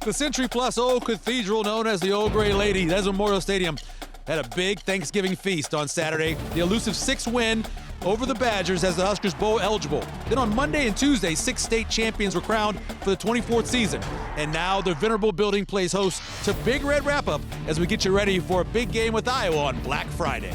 The Century Plus Old Cathedral, known as the Old Gray Lady, that's Memorial Stadium, had a big Thanksgiving feast on Saturday. The elusive 6 win over the Badgers as the Huskers bowl eligible. Then on Monday and Tuesday, 6 state champions were crowned for the 24th season. And now the venerable building plays host to Big Red Wrap-Up as we get you ready for a big game with Iowa on Black Friday.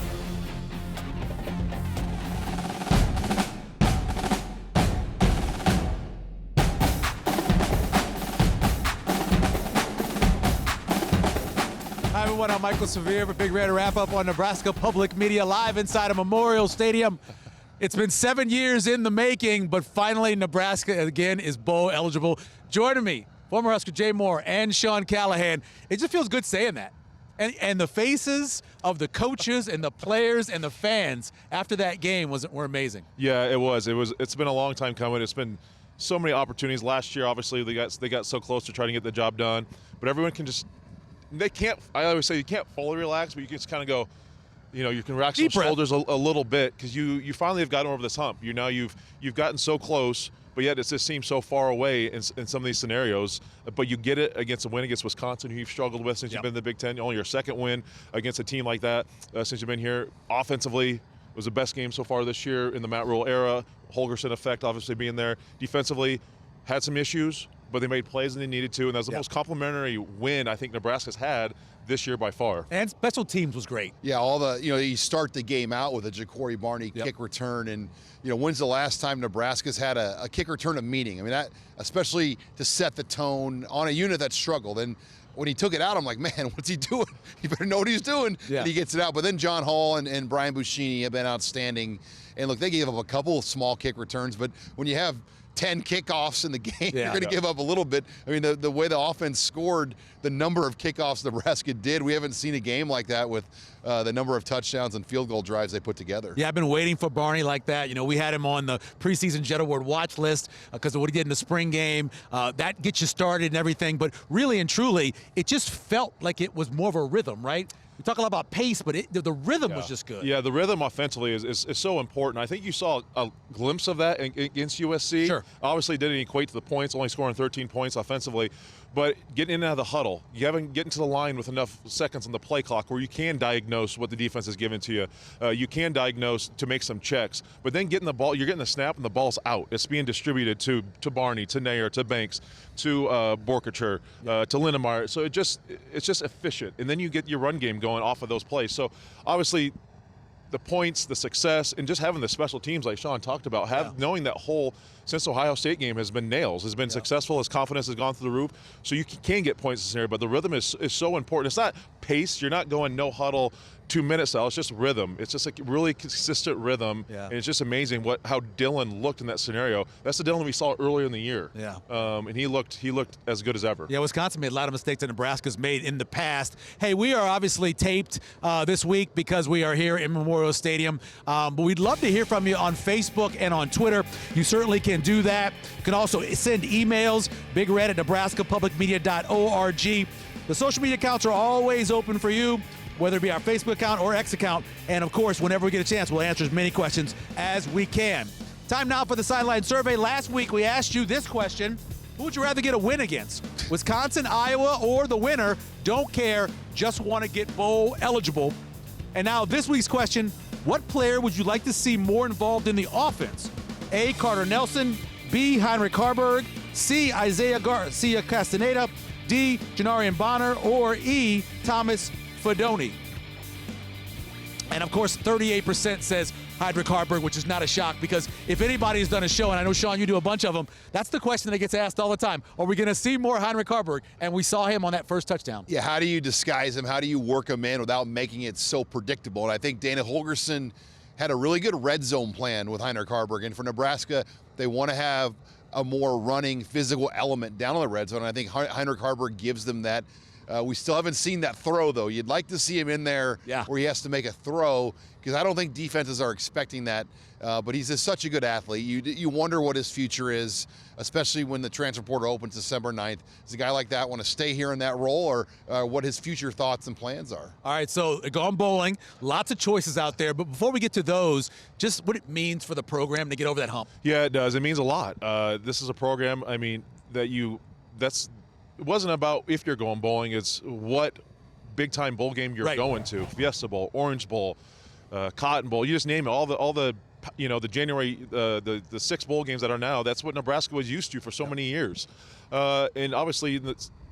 Hi everyone, I'm Michael Severe for Big Red Wrap-Up on Nebraska Public Media, live inside of Memorial Stadium. It's been 7 years in the making, but finally Nebraska again is bowl eligible. Joining me, former Husker Jay Moore and Sean Callahan. It just feels good saying that. And the faces of the coaches and the players and the fans after that game were amazing. Yeah, it was. It's been a long time coming. It's been so many opportunities. Last year, obviously, they got so close to trying to get the job done. But everyone can just – they can't – I always say you can't fully relax, but you can just kind of go – you know, you can relax your shoulders a little bit because you finally have gotten over this hump. You know, you've gotten so close, but yet it just seems so far away in some of these scenarios. But you get it against a win against Wisconsin, who you've struggled with since you've been in the Big Ten. Only your second win against a team like that since you've been here. Offensively, it was the best game so far this year in the Matt Rhule era. Holgorsen effect obviously being there. Defensively, had some issues, but they made plays when they needed to, and that was the most complimentary win I think Nebraska's had this year by far. And special teams was great. Yeah, you start the game out with a Ja'Cory Barney kick return, and when's the last time Nebraska's had a kick return of meaning? I mean, that especially to set the tone on a unit that struggled. And when he took it out, I'm like, man, what's he doing? He better know what he's doing. Yeah. And he gets it out. But then John Hall and Brian Buschini have been outstanding. And look, they gave up a couple of small kick returns, but when you have 10 kickoffs in the game, you're going to give up a little bit. I mean, the way the offense scored, the number of kickoffs Nebraska did, we haven't seen a game like that with the number of touchdowns and field goal drives they put together. Yeah, I've been waiting for Barney like that. You know, we had him on the preseason Jet Award watch list because of what he did in the spring game. That gets you started and everything. But really and truly, it just felt like it was more of a rhythm, right? We talk a lot about pace, but the rhythm was just good. Yeah, the rhythm offensively is so important. I think you saw a glimpse of that against USC. Sure. Obviously didn't equate to the points, only scoring 13 points offensively. But getting in and out of the huddle, you haven't getting to the line with enough seconds on the play clock where you can diagnose what the defense has given to you. You can diagnose to make some checks. But then getting the ball, you're getting the snap and the ball's out. It's being distributed to Barney, to Nair, to Banks, to Borkacher, to Lindemeyer. So it's just efficient. And then you get your run game going off of those plays. So obviously the points, the success, and just having the special teams like Sean talked about, knowing that whole since Ohio State game has been nails, has been successful, his confidence has gone through the roof. So you can get points this area, but the rhythm is so important. It's not pace. You're not going no huddle 2 minutes style. It's just rhythm. It's just like really consistent rhythm. Yeah. And it's just amazing how Dylan looked in that scenario. That's the Dylan we saw earlier in the year. Yeah. And he looked as good as ever. Yeah, Wisconsin made a lot of mistakes that Nebraska's made in the past. Hey, we are obviously taped this week because we are here in Memorial Stadium. But we'd love to hear from you on Facebook and on Twitter. You certainly can do that. You can also send emails, bigred@nebraskapublicmedia.org. The social media accounts are always open for you, whether it be our Facebook account or X account. And, of course, whenever we get a chance, we'll answer as many questions as we can. Time now for the Sideline Survey. Last week, we asked you this question. Who would you rather get a win against? Wisconsin, Iowa, or the winner? Don't care. Just want to get bowl eligible. And now this week's question, what player would you like to see more involved in the offense? A, Carter Nelson. B, Heinrich Haarberg. C, Isaiah Garcia Castaneda. D, Janarian Bonner. Or E, Thomas Fidone. And of course, 38% says Heinrich Haarberg, which is not a shock because if anybody's done a show, and I know, Sean, you do a bunch of them, that's the question that gets asked all the time. Are we going to see more Heinrich Haarberg? And we saw him on that first touchdown. Yeah, how do you disguise him? How do you work him in without making it so predictable? And I think Dana Holgorsen had a really good red zone plan with Heinrich Haarberg. And for Nebraska, they want to have a more running physical element down on the red zone. And I think Heinrich Haarberg gives them that. We still haven't seen that throw, though. You'd like to see him in there where he has to make a throw because I don't think defenses are expecting that. But he's just such a good athlete. You wonder what his future is, especially when the transfer portal opens December 9th. Does a guy like that want to stay here in that role or what his future thoughts and plans are? All right, so gone bowling. Lots of choices out there. But before we get to those, just what it means for the program to get over that hump. Yeah, it does. It means a lot. This is a program, I mean, that's wasn't about if you're going bowling. It's what big-time bowl game you're Right. going to. Fiesta Bowl, Orange Bowl, Cotton Bowl. You just name it. All the the January the 6 bowl games that are now. That's what Nebraska was used to for so many years, and obviously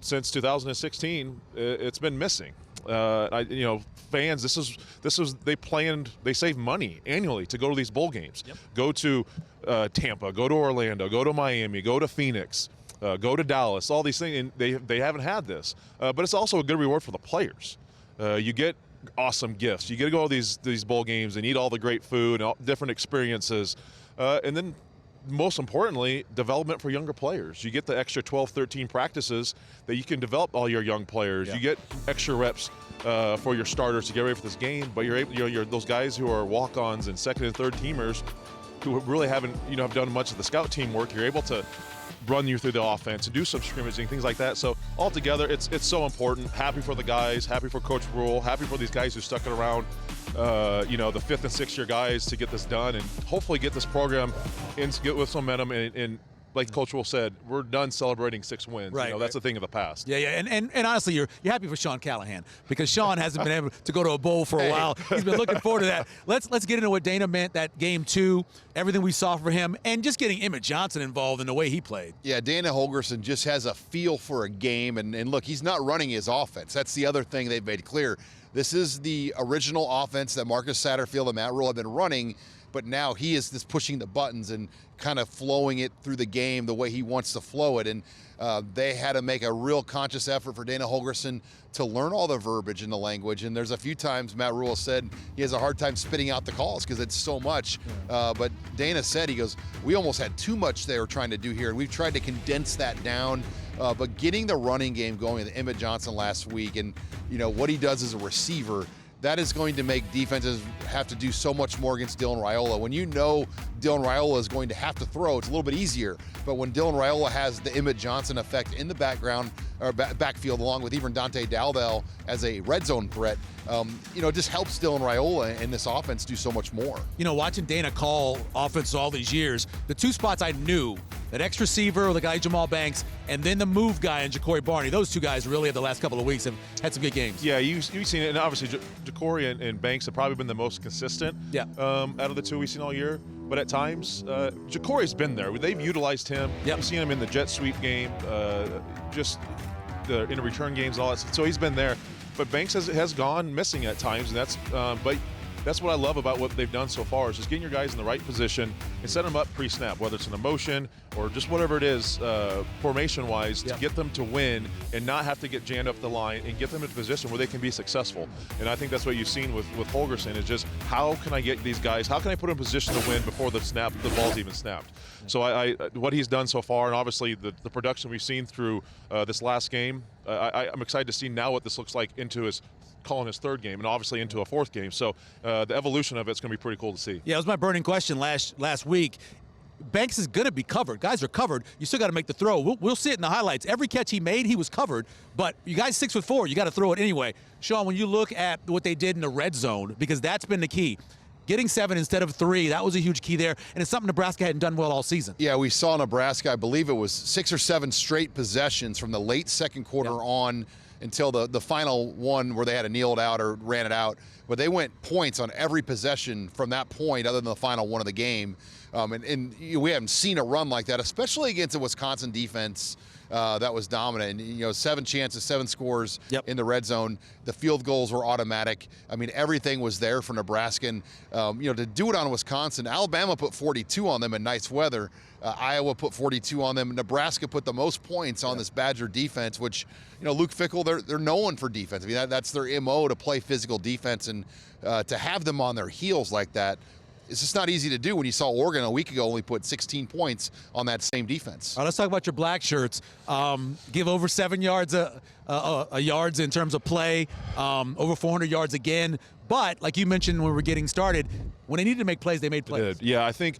since 2016, it's been missing. Fans, this is they save money annually to go to these bowl games. Yep. Go to Tampa, go to Orlando, go to Miami, go to Phoenix, go to Dallas, all these things, and they haven't had this. But it's also a good reward for the players. You get awesome gifts. You get to go to these bowl games and eat all the great food and all different experiences, and then most importantly, development for younger players. You get the extra 12, 13 practices that you can develop all your young players. Yeah. You get extra reps for your starters to get ready for this game, but you're those guys who are walk-ons and second and third teamers who really haven't have done much of the scout team work. You're able to run you through the offense and do some scrimmaging, things like that. So altogether, it's so important. Happy for the guys, happy for Coach Rule, happy for these guys who stuck it around, the 5th and 6th year guys to get this done and hopefully get this program get with some momentum. And like Coach Rule said, we're done celebrating 6 wins. Right, That's a thing of the past. Yeah, and honestly, you're happy for Sean Callahan because Sean hasn't been able to go to a bowl for a while. He's been looking forward to that. Let's get into what Dana meant that game 2, everything we saw for him, and just getting Emmett Johnson involved in the way he played. Yeah, Dana Holgorsen just has a feel for a game, and look, he's not running his offense. That's the other thing they've made clear. This is the original offense that Marcus Satterfield and Matt Rule have been running, but now he is just pushing the buttons and kind of flowing it through the game the way he wants to flow it. And they had to make a real conscious effort for Dana Holgorsen to learn all the verbiage and the language. And there's a few times Matt Rule said he has a hard time spitting out the calls because it's so much. But Dana said, he goes, we almost had too much they were trying to do here, and we've tried to condense that down. But getting the running game going with Emmett Johnson last week and, what he does as a receiver, that is going to make defenses have to do so much more against Dylan Raiola. When Dylan Raiola is going to have to throw, it's a little bit easier. But when Dylan Raiola has the Emmett Johnson effect in the background or backfield, along with even Dante Dowdell as a red zone threat, it just helps Dylan Raiola and this offense do so much more. Watching Dana call offense all these years, the 2 spots I knew, that X receiver, the guy Jamal Banks, and then the move guy and Ja'Cory Barney, those 2 guys really, the last couple of weeks, have had some good games. Yeah, you've seen it, and obviously Ja'Cory and Banks have probably been the most consistent out of the 2 we've seen all year. But at times, Ja'Cory's been there. They've utilized him. Yep. You've seen him in the jet sweep game, in the return games and all that. So he's been there. But Banks has gone missing at times, and that's what I love about what they've done so far is just getting your guys in the right position and set them up pre-snap, whether it's an emotion or just whatever it is, formation-wise, to get them to win and not have to get jammed up the line and get them in a position where they can be successful. And I think that's what you've seen with Holgorsen is just how can I get these guys, how can I put them in position to win before the ball's even snapped. So what he's done so far, and obviously the production we've seen through this last game, I'm excited to see now what this looks like into his calling his 3rd game and obviously into a 4th game. So the evolution of it's going to be pretty cool to see. Yeah, it was my burning question last week. Banks is going to be covered. Guys are covered. You still got to make the throw. We'll see it in the highlights. Every catch he made, he was covered. But you guys 6'4", you got to throw it anyway. Sean, when you look at what they did in the red zone, because that's been the key. Getting 7 instead of 3, that was a huge key there, and it's something Nebraska hadn't done well all season. Yeah, we saw Nebraska, I believe it was 6 or 7 straight possessions from the late second quarter on until the final one where they had to kneel it out or ran it out. But they went points on every possession from that point other than the final one of the game. And we haven't seen a run like that, especially against a Wisconsin defense that was dominant. And, 7 chances, 7 scores in the red zone. The field goals were automatic. I mean, everything was there for Nebraska. And, to do it on Wisconsin, Alabama put 42 on them in nice weather. Iowa put 42 on them. Nebraska put the most points on this Badger defense, which, Luke Fickell, they're known for defense. I mean, that's their MO, to play physical defense, and to have them on their heels like that, it's just not easy to do when you saw Oregon a week ago only put 16 points on that same defense. All right, let's talk about your black shirts. Give over 7 yards yards in terms of play, over 400 yards again. But like you mentioned when we were getting started, when they needed to make plays, they made plays. Yeah, I think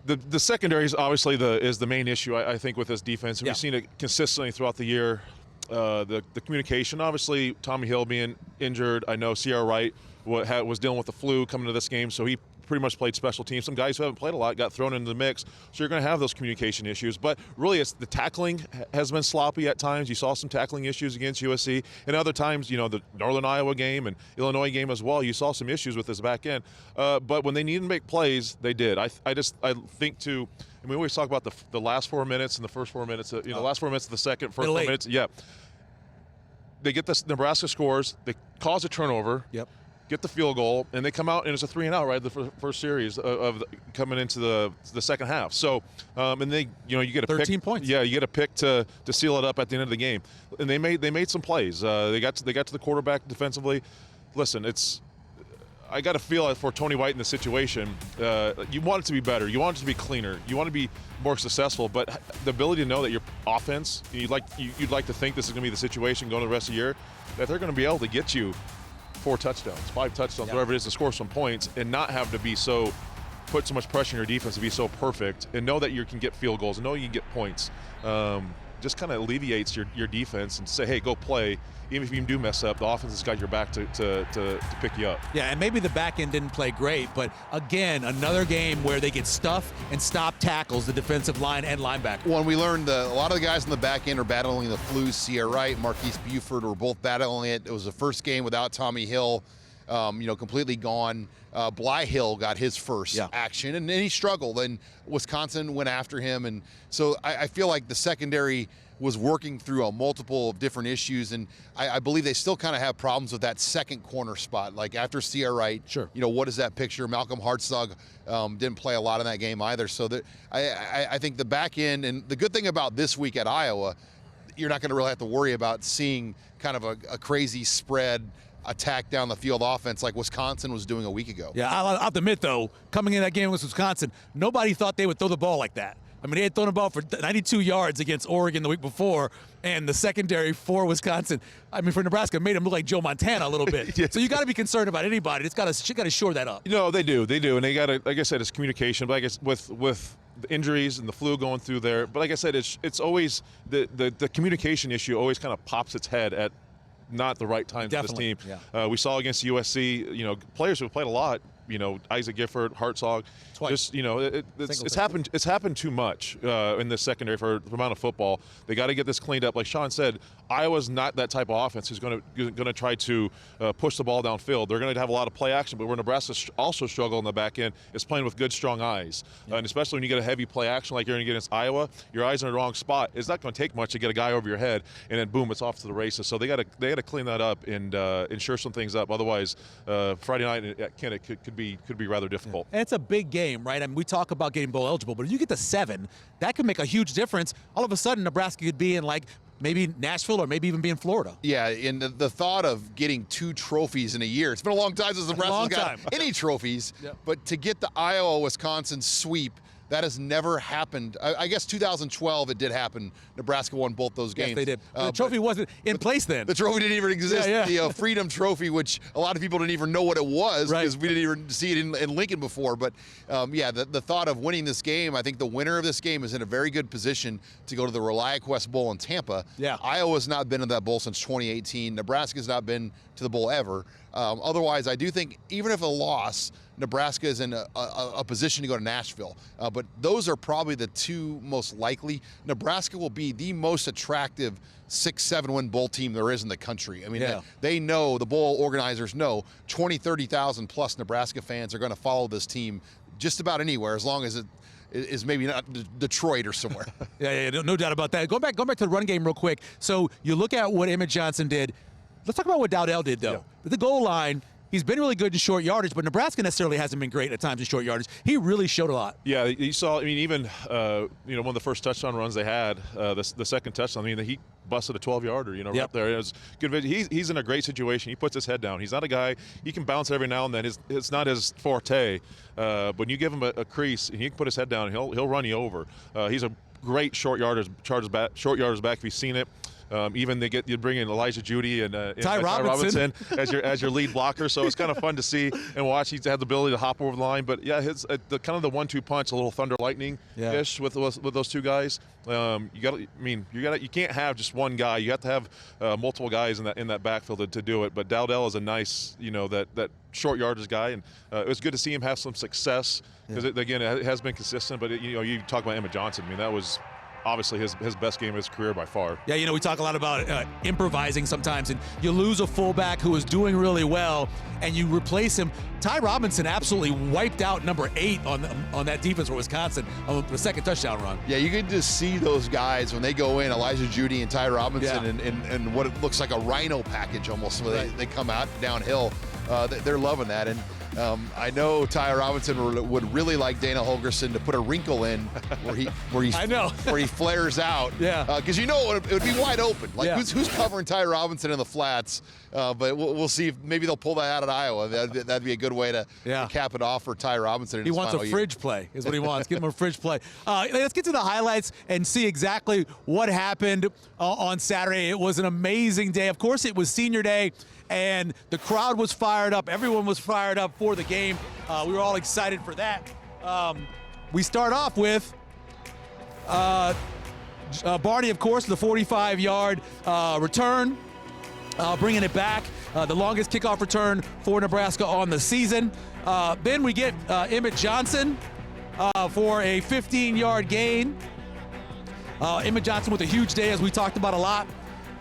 the secondary is obviously the main issue, I think, with this defense. We've seen it consistently throughout the year. The communication, obviously, Tommy Hill being injured. I know Sierra Wright was dealing with the flu coming to this game, so he pretty much played special teams. Some guys who haven't played a lot got thrown into the mix, so you're going to have those communication issues. But really, it's the tackling has been sloppy at times. You saw some tackling issues against USC, and other times, the Northern Iowa game and Illinois game as well, you saw some issues with this back end. But when they needed to make plays, they did. I think too. I mean, we always talk about the last 4 minutes and the first 4 minutes. The last 4 minutes of the second, first 4 minutes. Yeah. They get this. Nebraska scores. They cause a turnover. Yep. Get the field goal, and they come out, and it's a 3-and-out, right? The first series of coming into the second half. So, and they, you get a 13 pick, points. Yeah, you get a pick to seal it up at the end of the game, and they made some plays. They got to the quarterback defensively. Listen, I got a feel for Tony White in the situation. You want it to be better. You want it to be cleaner. You want to be more successful. But the ability to know that your offense, you'd like to think this is going to be the situation going the rest of the year, that they're going to be able to get you 4 touchdowns, 5 touchdowns, whatever it is, to score some points and not have to put so much pressure on your defense to be so perfect, and know that you can get field goals and know you can get points. Just kind of alleviates your defense and say, hey, go play. Even if you do mess up, the offense has got your back to pick you up. Yeah, and maybe the back end didn't play great, but again, another game where they get stuff and stop tackles, the defensive line and linebacker. Well, we learned a lot of the guys in the back end are battling the flu. Sierra Wright, Marquise Buford were both battling it. It was the first game without Tommy Hill, completely gone. Bly Hill got his first action, and then he struggled, and Wisconsin went after him. And so I feel like the secondary was working through a multiple of different issues, and I believe they still kind of have problems with that second corner spot. Like after Sierra Wright, sure. What is that picture? Malcolm Hartzog didn't play a lot in that game either. So that I think the back end, and the good thing about this week at Iowa, you're not going to really have to worry about seeing kind of a crazy spread attack down the field offense like Wisconsin was doing a week ago. Yeah, I'll admit, though, coming in that game with Wisconsin, nobody thought they would throw the ball like that. I mean, they had thrown the ball for 92 yards against Oregon the week before, and the secondary for Wisconsin, for Nebraska, made him look like Joe Montana a little bit. Yeah. So you got to be concerned about anybody. It's got to shore that up. They do, and they got to, like I said, it's communication. But I guess with the injuries and the flu going through there, but like I said, it's always the communication issue always kind of pops its head at not the right times for this team. Yeah. We saw against USC, players who have played a lot. Isaac Gifford, Hartzog. Twice. Just, it's happened too much in the secondary for the amount of football. They got to get this cleaned up. Like Sean said, Iowa's not that type of offense who's going to try to push the ball downfield. They're going to have a lot of play action, but where Nebraska also struggle in the back end is playing with good, strong eyes. And especially when you get a heavy play action like you're going to get against Iowa, your eyes are in the wrong spot. It's not going to take much to get a guy over your head, and then boom, it's off to the races. So they got to clean that up and ensure some things up. Otherwise, Friday night at Kennett could be rather difficult. And it's a big game, right? I mean, we talk about getting bowl eligible, but if you get to 7, that could make a huge difference. All of a sudden, Nebraska could be in maybe Nashville or maybe even be in Florida. Yeah, and the thought of getting 2 trophies in a year. It's been a long time since Nebraska's got any trophies. Yep. But to get the Iowa-Wisconsin sweep, that has never happened. I guess 2012 it did happen. Nebraska won both those games. Yes, they did. The trophy wasn't in place then. The trophy didn't even exist. Yeah. The Freedom Trophy, which a lot of people didn't even know what it was because we didn't even see it in Lincoln before. But, the thought of winning this game, I think the winner of this game is in a very good position to go to the ReliaQuest Bowl in Tampa. Yeah. Iowa's not been in that bowl since 2018. Nebraska's not been to the bowl ever. Otherwise, I do think even if a loss, Nebraska is in a position to go to Nashville. But those are probably the 2 most likely. Nebraska will be the most attractive 6-7 win bowl team there is in the country. I mean, they know, the bowl organizers know, 20, 30,000 plus Nebraska fans are going to follow this team just about anywhere, as long as it is maybe not Detroit or somewhere. No doubt about that. Going back to the run game real quick. So you look at what Emmett Johnson did. Let's talk about what Dowdell did, though. Yeah. At the goal line, he's been really good in short yardage, but Nebraska necessarily hasn't been great at times in short yardage. He really showed a lot. Yeah, you saw, even, one of the first touchdown runs they had, the second touchdown, he busted a 12-yarder, right there. It was good. He's in a great situation. He puts his head down. He's not a guy, he can bounce every now and then. It's not his forte. When you give him a crease, and he can put his head down, he'll run you over. He's a great short yarders back if you've seen it. Even you bring in Elijah Judy and Ty Robinson as your lead blocker. So it's kind of fun to see and watch. He's had the ability to hop over the line. But yeah, his the kind of the 1-2 punch, a little thunder lightning ish with those two guys. You can't have just one guy. You have to have multiple guys in that backfield to do it. But Dowdell is a nice, that short yardage guy, and it was good to see him have some success because it has been consistent. But you talk about Emmett Johnson. I mean, that was obviously his best game of his career by far. Yeah, we talk a lot about improvising sometimes, and you lose a fullback who is doing really well, and you replace him. Ty Robinson absolutely wiped out number 8 on that defense for Wisconsin on the second touchdown run. Yeah, you can just see those guys when they go in, Elijah Judy and Ty Robinson, and what it looks like a rhino package almost when they come out downhill. They're loving that. And I know Ty Robinson would really like Dana Holgorsen to put a wrinkle in where he flares out. Yeah. Because it would be wide open. Like who's covering Ty Robinson in the flats? But we'll see if maybe they'll pull that out at Iowa. That'd be a good way to cap it off for Ty Robinson. He wants a fridge play, is what he wants. Give him a fridge play. Let's get to the highlights and see exactly what happened on Saturday. It was an amazing day. Of course, it was senior day, and the crowd was fired up. Everyone was fired up for the game. We were all excited for that. We start off with Barney, of course, the 45-yard return, bringing it back. The longest kickoff return for Nebraska on the season. Then we get Emmett Johnson for a 15-yard gain. Emmett Johnson with a huge day, as we talked about a lot.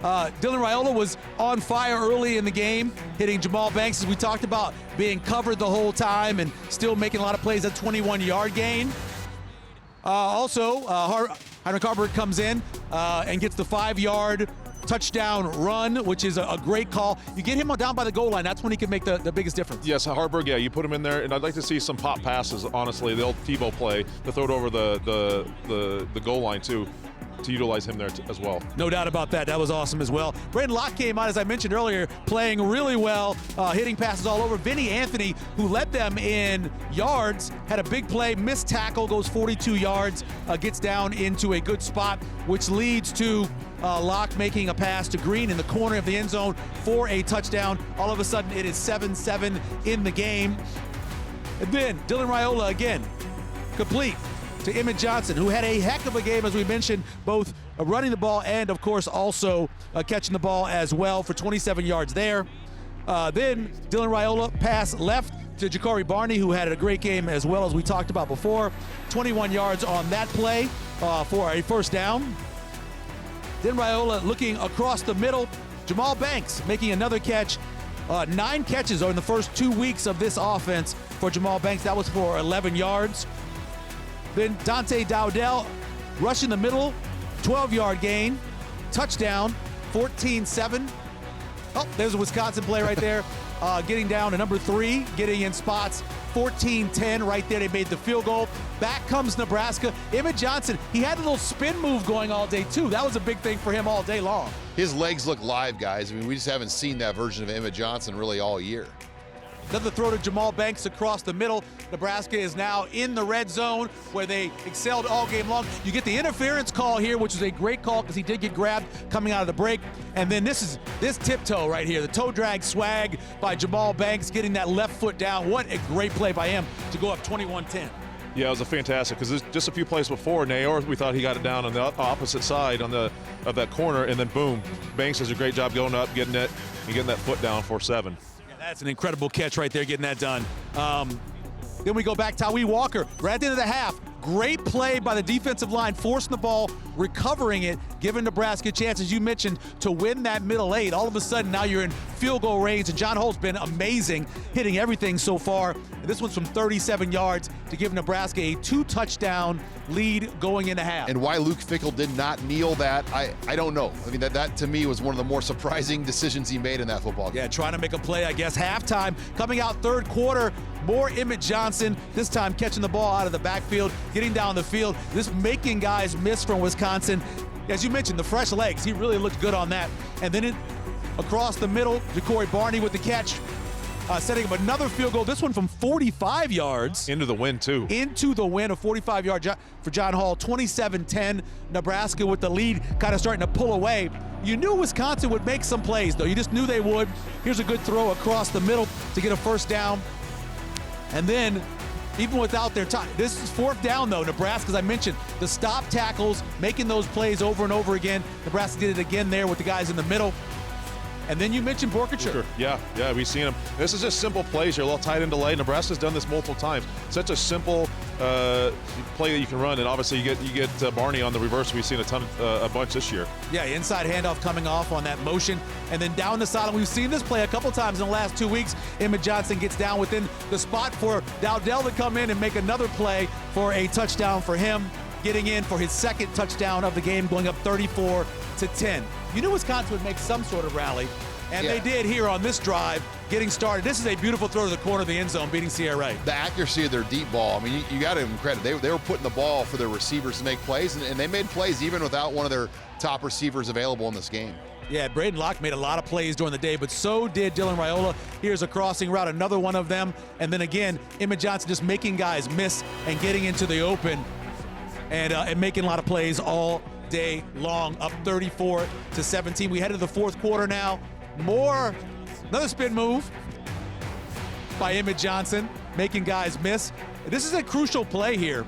Dylan Raiola was on fire early in the game, hitting Jamal Banks, as we talked about, being covered the whole time and still making a lot of plays. At 21-yard gain. Also, Heinrich Haarberg comes in and gets the 5-yard touchdown run, which is a great call. You get him down by the goal line, that's when he can make the biggest difference. Yes, Haarberg, you put him in there, and I'd like to see some pop passes, honestly, the old Tebow play, to throw it over the goal line, too, to utilize him there as well. No doubt about that. That was awesome as well. Braden Locke came out, as I mentioned earlier, playing really well, hitting passes all over. Vinny Anthony, who led them in yards, had a big play, missed tackle, goes 42 yards, gets down into a good spot, which leads to Locke making a pass to Green in the corner of the end zone for a touchdown. All of a sudden, it is 7-7 in the game. And then Dylan Raiola again, complete to Emmett Johnson, who had a heck of a game, as we mentioned, both running the ball and, of course, also catching the ball as well for 27 yards there. Then Dylan Raiola pass left to Ja'Cory Barney, who had a great game as well, as we talked about before. 21 yards on that play for a first down. Then Raiola looking across the middle. Jamal Banks making another catch. 9 catches in the first 2 weeks of this offense for Jamal Banks. That was for 11 yards. Then Dante Dowdell rushing the middle, 12-yard gain, touchdown, 14-7. Oh, there's a Wisconsin play right there. Getting down to number 3, getting in spots, 14-10 right there. They made the field goal. Back comes Nebraska. Emmett Johnson, he had a little spin move going all day, too. That was a big thing for him all day long. His legs look live, guys. I mean, we just haven't seen that version of Emmett Johnson really all year. Another throw to Jamal Banks across the middle. Nebraska is now in the red zone, where they excelled all game long. You get the interference call here, which is a great call because he did get grabbed coming out of the break. And then this tiptoe right here, the toe drag swag by Jamal Banks, getting that left foot down. What a great play by him to go up 21-10. Yeah, it was a fantastic, because just a few plays before, Nayor, we thought he got it down on the opposite side of that corner, and then boom, Banks does a great job going up, getting it, and getting that foot down for 7. That's an incredible catch right there, getting that done. Then we go back, Tawee Walker, right at the end of the half. Great play by the defensive line, forcing the ball, recovering it, giving Nebraska a chance, as you mentioned, to win that middle 8. All of a sudden, now you're in field goal range, and John Holt's been amazing, hitting everything so far. And this one's from 37 yards to give Nebraska a 2-touchdown lead going into half. And why Luke Fickell did not kneel that, I don't know. I mean, that to me was one of the more surprising decisions he made in that football game. Yeah, trying to make a play, I guess. Halftime, coming out third quarter, more Emmett Johnson, this time catching the ball out of the backfield, getting down the field, this making guys miss from Wisconsin. As you mentioned, the fresh legs, he really looked good on that. And then across the middle, Ja'Cory Barney with the catch. setting up another field goal, this one from 45 yards. Into the wind, too. Into the win, a 45-yard for John Hall, 27-10. Nebraska with the lead kind of starting to pull away. You knew Wisconsin would make some plays, though. You just knew they would. Here's a good throw across the middle to get a first down. And then, even without their time, this is fourth down, though. Nebraska, as I mentioned, the stop tackles, making those plays over and over again. Nebraska did it again there with the guys in the middle. And then you mentioned Borkacher. Yeah, we've seen him. This is just simple plays here, a little tight end delay. Nebraska's done this multiple times. Such a simple play that you can run, and obviously you get Barney on the reverse. We've seen a bunch this year. Yeah, inside handoff coming off on that motion, and then down the sideline. We've seen this play a couple times in the last 2 weeks. Emmett Johnson gets down within the spot for Dowdell to come in and make another play for a touchdown for him, getting in for his second touchdown of the game, going up 34-10. You knew Wisconsin would make some sort of rally, and they did here on this drive, getting started. This is a beautiful throw to the corner of the end zone, beating Sierra Wright. The accuracy of their deep ball, I mean, you got to give them credit. They were putting the ball for their receivers to make plays, and they made plays even without one of their top receivers available in this game. Yeah, Braden Locke made a lot of plays during the day, but so did Dylan Raiola. Here's a crossing route, another one of them. And then again, Emmett Johnson just making guys miss and getting into the open and making a lot of plays all day long, up 34-17. We head to the fourth quarter now. Another spin move by Emmett Johnson, making guys miss. This is a crucial play here.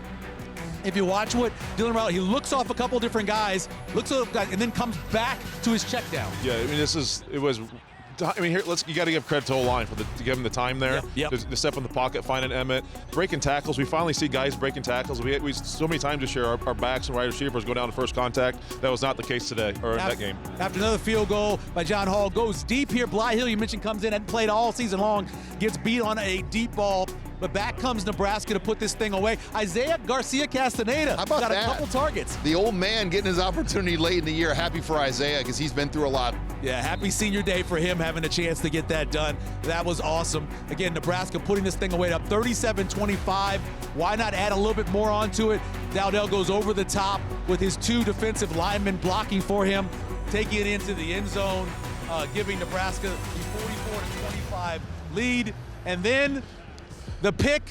If you watch what Dylan Raiola, he looks off a couple different guys, and then comes back to his check down. Yeah, I mean, here, you got to give credit to O-line to give him the time there to step in the pocket, find an Emmett, breaking tackles. We finally see guys breaking tackles. We so many times this year our backs and wide receivers go down to first contact. That was not the case today or in that game. After another field goal by John Hall, goes deep here. Bly Hill, you mentioned, comes in, hadn't played all season long, gets beat on a deep ball. But back comes Nebraska to put this thing away. Isaiah Garcia Castaneda got a couple targets. The old man getting his opportunity late in the year. Happy for Isaiah because he's been through a lot. Yeah, happy senior day for him, having a chance to get that done. That was awesome. Again, Nebraska putting this thing away up 37-25. Why not add a little bit more onto it? Dowdell goes over the top with his two defensive linemen blocking for him, taking it into the end zone, giving Nebraska the 44-25 lead. And then the pick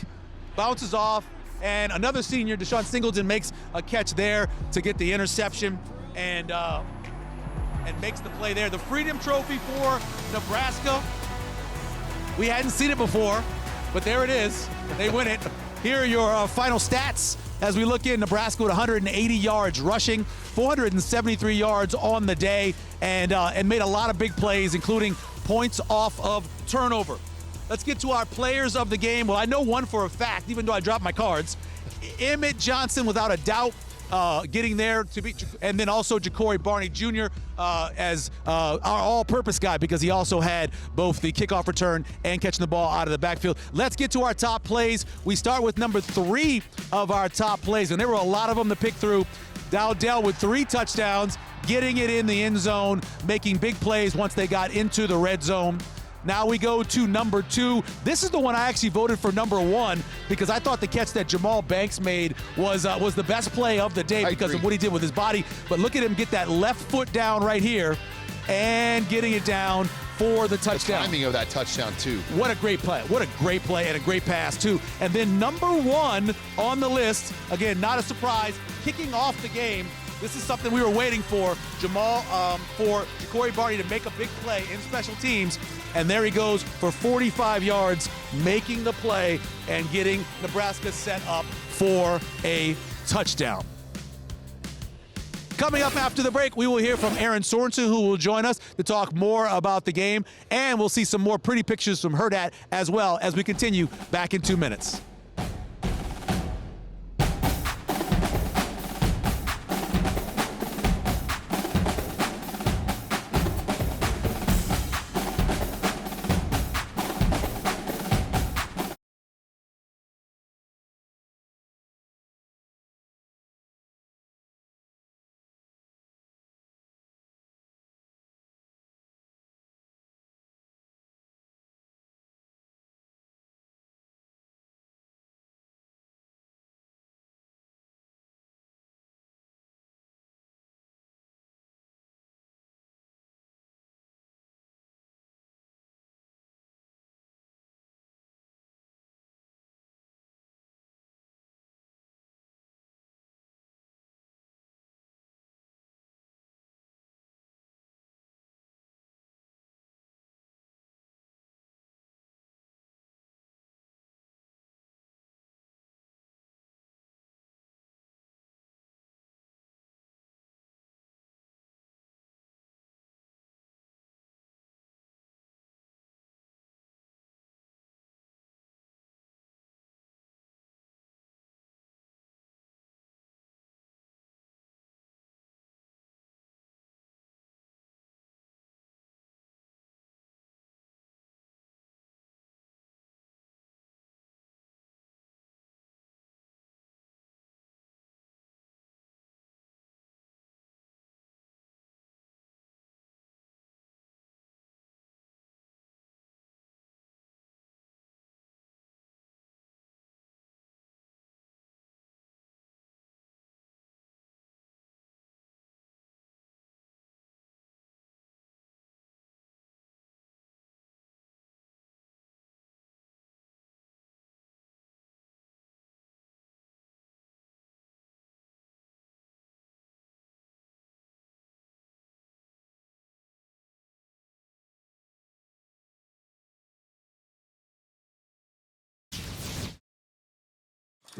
bounces off, and another senior, Deshaun Singleton, makes a catch there to get the interception and makes the play there. The Freedom Trophy for Nebraska. We hadn't seen it before, but there it is. They win it. Here are your final stats as we look in. Nebraska with 180 yards rushing, 473 yards on the day, and made a lot of big plays, including points off of turnover. Let's get to our players of the game. Well, I know one for a fact, even though I dropped my cards. Emmett Johnson, without a doubt, getting there to be, and then also Ja'Cory Barney Jr. As our all-purpose guy, because he also had both the kickoff return and catching the ball out of the backfield. Let's get to our top plays. We start with number 3 of our top plays, and there were a lot of them to pick through. Dowdell with 3 touchdowns, getting it in the end zone, making big plays once they got into the red zone. Now we go to number 2. This is the one I actually voted for number 1 because I thought the catch that Jamal Banks made was the best play of the day because of what he did with his body. But look at him get that left foot down right here and getting it down for the touchdown. The timing of that touchdown, too. What a great play. What a great play and a great pass, too. And then number 1 on the list, again, not a surprise, kicking off the game. This is something we were waiting for for Ja'Cory Barney to make a big play in special teams. And there he goes for 45 yards, making the play and getting Nebraska set up for a touchdown. Coming up after the break, we will hear from Aaron Sorensen, who will join us to talk more about the game. And we'll see some more pretty pictures from Hurrdat as well as we continue back in 2 minutes.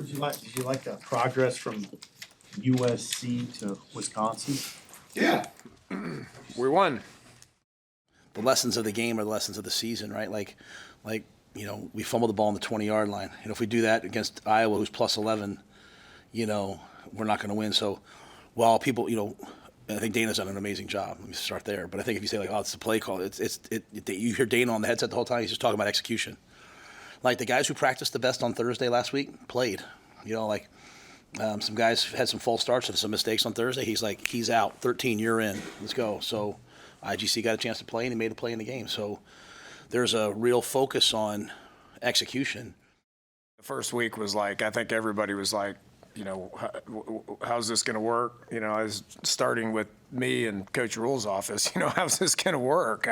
Did you like the progress from USC to Wisconsin? Yeah. We won. The lessons of the game are the lessons of the season, right? Like, we fumbled the ball on the 20-yard line. If we do that against Iowa, who's plus 11, we're not going to win. So while people, I think Dana's done an amazing job. Let me start there. But I think if you say, it's the play call, you hear Dana on the headset the whole time, he's just talking about execution. Like the guys who practiced the best on Thursday last week played. Some guys had some false starts and some mistakes on Thursday. He's out. 13, you're in. Let's go. So IGC got a chance to play, and he made a play in the game. So there's a real focus on execution. The first week was I think everybody was how's this going to work? I was starting with me and Coach Rule's office. How's this going to work?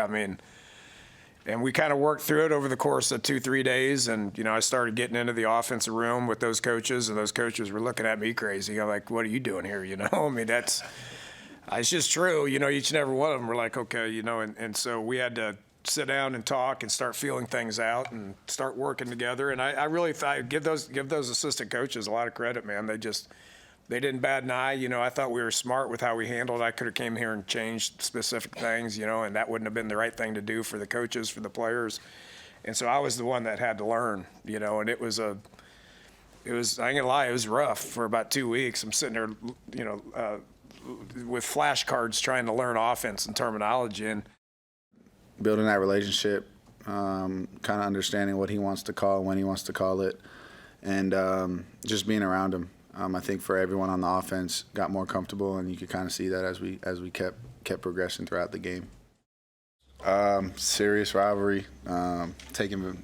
And we kind of worked through it over the course of 2-3 days. And, I started getting into the offensive room with those coaches, and those coaches were looking at me crazy. I'm like, what are you doing here? It's just true. Each and every one of them were like, okay, and so we had to sit down and talk and start feeling things out and start working together. And I really give those assistant coaches a lot of credit, man. They didn't bat an eye. I thought we were smart with how we handled it. I could have came here and changed specific things, and that wouldn't have been the right thing to do for the coaches, for the players. And so I was the one that had to learn, and it was, I ain't gonna lie, it was rough for about 2 weeks. I'm sitting there, with flashcards trying to learn offense and terminology. And building that relationship, kind of understanding what he wants to call, when he wants to call it, and just being around him. I think for everyone on the offense got more comfortable, and you could kind of see that as we kept progressing throughout the game. Serious rivalry, taking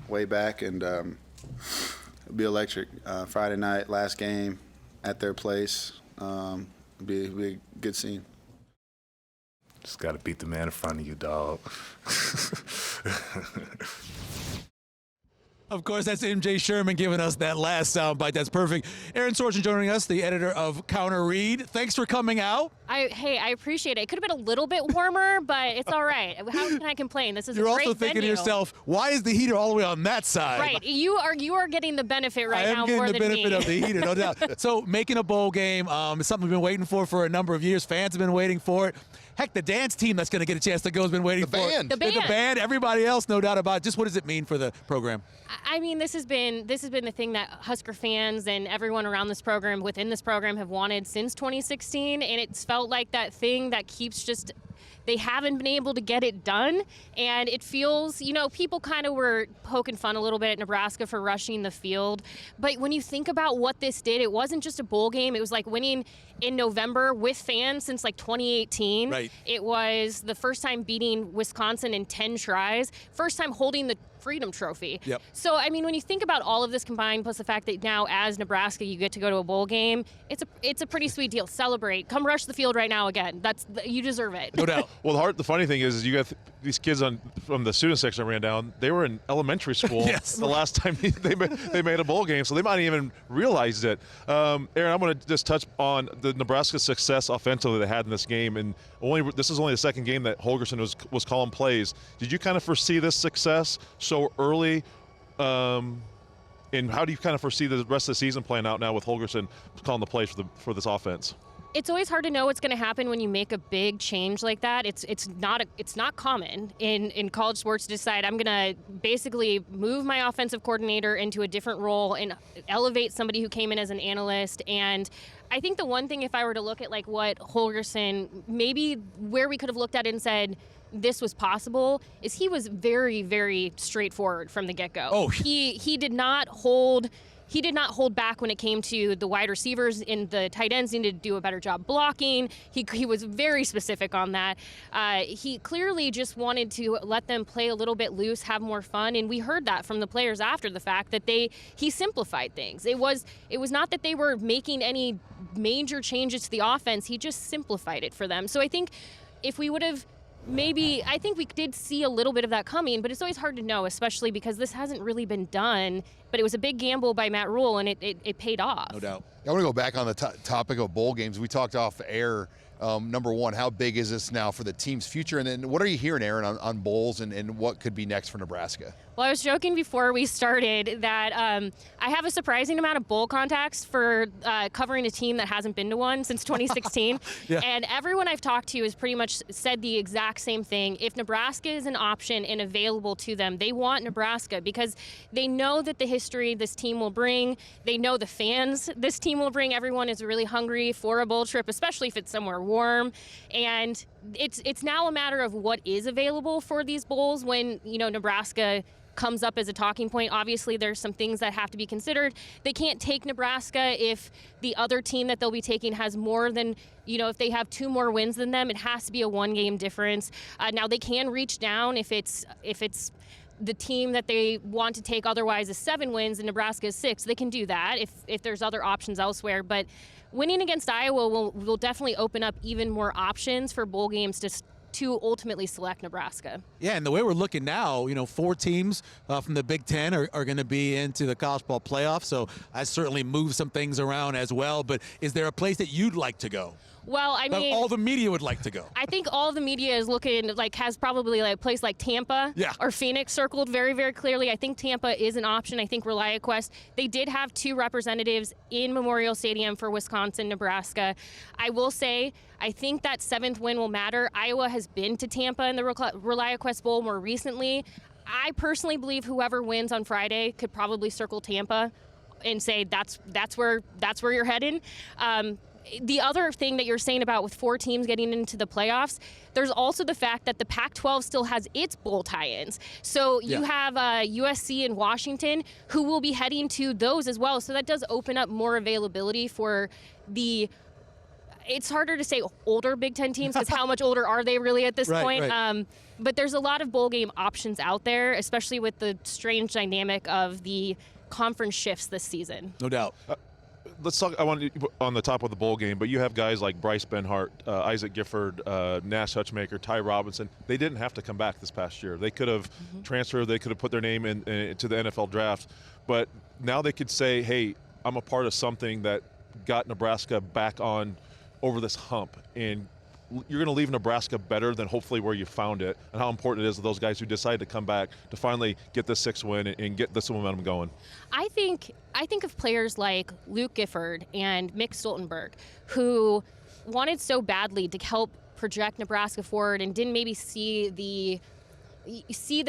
way back, and it'll be electric. Friday night, last game at their place, be a good scene. Just got to beat the man in front of you, dog. Of course, that's MJ Sherman giving us that last soundbite. That's perfect. Aaron Sorgen joining us, the editor of Counter Read. Thanks for coming out. I appreciate it. It could have been a little bit warmer, but it's all right. How can I complain? This is You're a great also thinking venue. to yourself, why is the heater all the way on that side? Right. You are getting the benefit right now I more am getting than the benefit me. of the heater, no doubt. So making a bowl game is something we've been waiting for a number of years. Fans have been waiting for it. Heck, the dance team that's going to get a chance to go has been waiting for it. The band. The band, everybody else, no doubt about it. Just what does it mean for the program? I mean, this has been the thing that Husker fans and everyone around this program, within this program, have wanted since 2016, and it's felt like that thing that keeps just. They haven't been able to get it done, and it feels, people kind of were poking fun a little bit at Nebraska for rushing the field, but when you think about what this did, it wasn't just a bowl game. It was like winning in November with fans since 2018. Right. It was the first time beating Wisconsin in 10 tries, first time holding the Freedom Trophy. Yep. So, I mean, when you think about all of this combined, plus the fact that now as Nebraska you get to go to a bowl game, it's a pretty sweet deal. Celebrate. Come rush the field right now again. You deserve it. No doubt. Well, the funny thing is you got these kids from the student section that ran down. They were in elementary school the last time they made a bowl game, so they might even realized it. Aaron, I'm going to just touch on the Nebraska success offensively they had in this game, and this is only the second game that Holgorsen was calling plays. Did you kind of foresee this success so early? And how do you kind of foresee the rest of the season playing out now with Holgorsen calling the plays for this offense? It's always hard to know what's going to happen when you make a big change like that. It's not common in college sports to decide I'm going to basically move my offensive coordinator into a different role and elevate somebody who came in as an analyst. And I think the one thing, if I were to look at what Holgorsen, maybe where we could have looked at it and said this was possible, is he was very, very straightforward from the get-go. Oh, he did not hold back when it came to the wide receivers, and the tight ends needed to do a better job blocking. He was very specific on that. He clearly just wanted to let them play a little bit loose, have more fun, and we heard that from the players after the fact that he simplified things. It was not that they were making any major changes to the offense. He just simplified it for them. So I think if we would have I think we did see a little bit of that coming, but it's always hard to know, especially because this hasn't really been done. But it was a big gamble by Matt Rule, and it paid off. No doubt. I want to go back on the topic of bowl games. We talked off air Number one, how big is this now for the team's future? And then what are you hearing, Aaron, on bowls and what could be next for Nebraska? Well, I was joking before we started that I have a surprising amount of bowl contacts for covering a team that hasn't been to one since 2016. Yeah. And everyone I've talked to has pretty much said the exact same thing. If Nebraska is an option and available to them, they want Nebraska because they know that the history this team will bring. They know the fans this team will bring. Everyone is really hungry for a bowl trip, especially if it's somewhere warm. And it's now a matter of what is available for these bowls when, Nebraska comes up as a talking point. Obviously, there's some things that have to be considered. They can't take Nebraska if the other team that they'll be taking has more than, if they have 2 more wins than them, it has to be a 1-game difference. Now, they can reach down if it's the team that they want to take otherwise is 7 wins and Nebraska is 6. They can do that if there's other options elsewhere. But winning against Iowa will definitely open up even more options for bowl games to ultimately select Nebraska. Yeah, and the way we're looking now, 4 teams from the Big Ten are going to be into the college ball playoff, so I certainly move some things around as well. But is there a place that you'd like to go? Well, I That mean, all the media would like to go. I think all the media is looking has probably a place like Tampa or Phoenix circled very, very clearly. I think Tampa is an option. I think ReliaQuest, they did have 2 representatives in Memorial Stadium for Wisconsin, Nebraska. I will say, I think that 7th win will matter. Iowa has been to Tampa in the ReliaQuest Bowl more recently. I personally believe whoever wins on Friday could probably circle Tampa and say that's where you're heading. The other thing that you're saying about with 4 teams getting into the playoffs, there's also the fact that the Pac-12 still has its bowl tie-ins. So you have USC and Washington who will be heading to those as well. So that does open up more availability for it's harder to say older Big Ten teams because how much older are they really at this point? Right. But there's a lot of bowl game options out there, especially with the strange dynamic of the conference shifts this season. No doubt. Let's talk. I want to on the top of the bowl game, but you have guys like Bryce Benhart, Isaac Gifford, Nash Hutchmaker, Ty Robinson. They didn't have to come back this past year. They could have transferred. They could have put their name into the NFL draft. But now they could say, "Hey, I'm a part of something that got Nebraska back on over this hump." And you're going to leave Nebraska better than hopefully where you found it, and how important it is to those guys who decide to come back to finally get this 6th win and get this momentum going. I think of players like Luke Gifford and Mick Stoltenberg, who wanted so badly to help project Nebraska forward and didn't maybe see the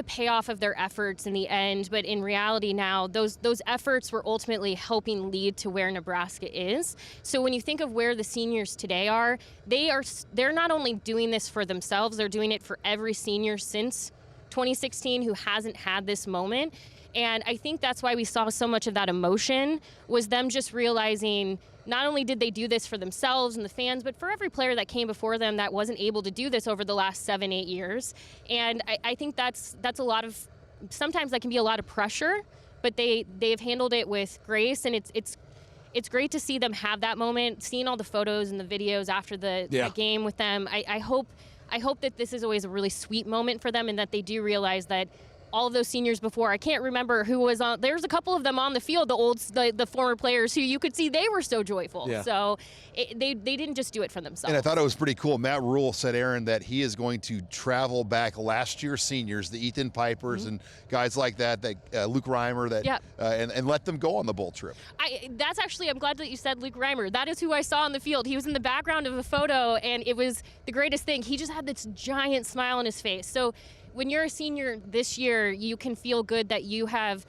payoff of their efforts in the end, but in reality now those efforts were ultimately helping lead to where Nebraska is. So when you think of where the seniors today are, they're not only doing this for themselves, they're doing it for every senior since 2016 who hasn't had this moment. And I think that's why we saw so much of that emotion, was them just realizing not only did they do this for themselves and the fans, but for every player that came before them that wasn't able to do this over the last 7-8 years. And I think that's a lot of, sometimes that can be a lot of pressure, but they've handled it with grace, and it's great to see them have that moment, seeing all the photos and the videos after the game with them. I hope that this is always a really sweet moment for them, and that they do realize that all of those seniors before, I can't remember who was on. There's a couple of them on the field, the former players who you could see they were so joyful. Yeah. So they didn't just do it for themselves. And I thought it was pretty cool. Matt Rule said, Aaron, that he is going to travel back last year's seniors, the Ethan Pipers and guys like that Luke Reimer, and let them go on the bowl trip. That's actually, I'm glad that you said Luke Reimer. That is who I saw on the field. He was in the background of a photo, and it was the greatest thing. He just had this giant smile on his face. So when you're a senior this year, you can feel good that you have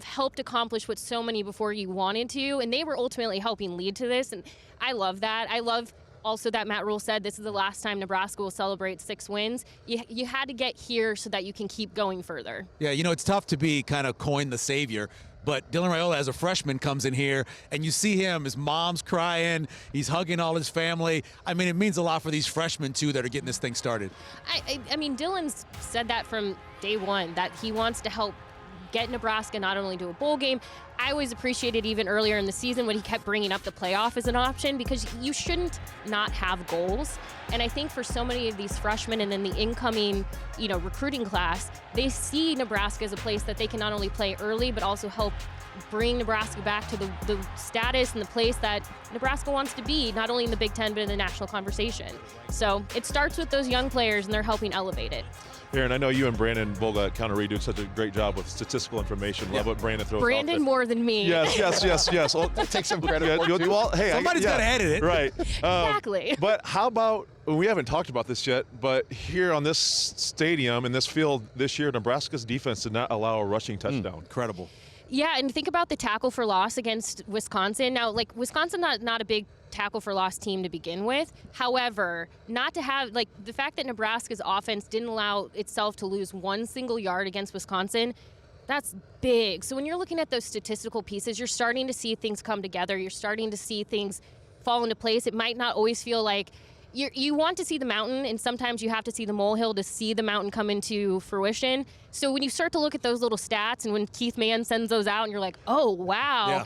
helped accomplish what so many before you wanted to, and they were ultimately helping lead to this. And I love that. I love also that Matt Rule said this is the last time Nebraska will celebrate 6 wins. You had to get here so that you can keep going further. Yeah, it's tough to be kind of coined the savior. But Dylan Raiola, as a freshman, comes in here, and you see him. His mom's crying. He's hugging all his family. I mean, it means a lot for these freshmen, too, that are getting this thing started. I mean, Dylan's said that from day one, that he wants to help get Nebraska not only to a bowl game. I always appreciated even earlier in the season when he kept bringing up the playoff as an option, because you shouldn't not have goals. And I think for so many of these freshmen and then the incoming, recruiting class, they see Nebraska as a place that they can not only play early but also help bring Nebraska back to the status and the place that Nebraska wants to be, not only in the Big Ten, but in the national conversation. So it starts with those young players, and they're helping elevate it. Aaron, I know you and Brandon Volga at Counter Read do such a great job with statistical information. Love what Brandon throws Brandon out more than me. Yes. Well, Take some credit for it, too. well, hey, Somebody's got to edit it. Right. Exactly. But how about, we haven't talked about this yet, but here on this stadium, in this field this year, Nebraska's defense did not allow a rushing touchdown. Incredible. Yeah, and think about the tackle for loss against Wisconsin. Now, like, Wisconsin not a big tackle for loss team to begin with. However, not to have, like, the fact that Nebraska's offense didn't allow itself to lose one single yard against Wisconsin, that's big. So when you're looking at those statistical pieces, you're starting to see things come together. You're starting to see things fall into place. It might not always feel like you want to see the mountain, and sometimes you have to see the molehill to see the mountain come into fruition. So when you start to look at those little stats, and when Keith Mann sends those out, and you're like, oh, wow,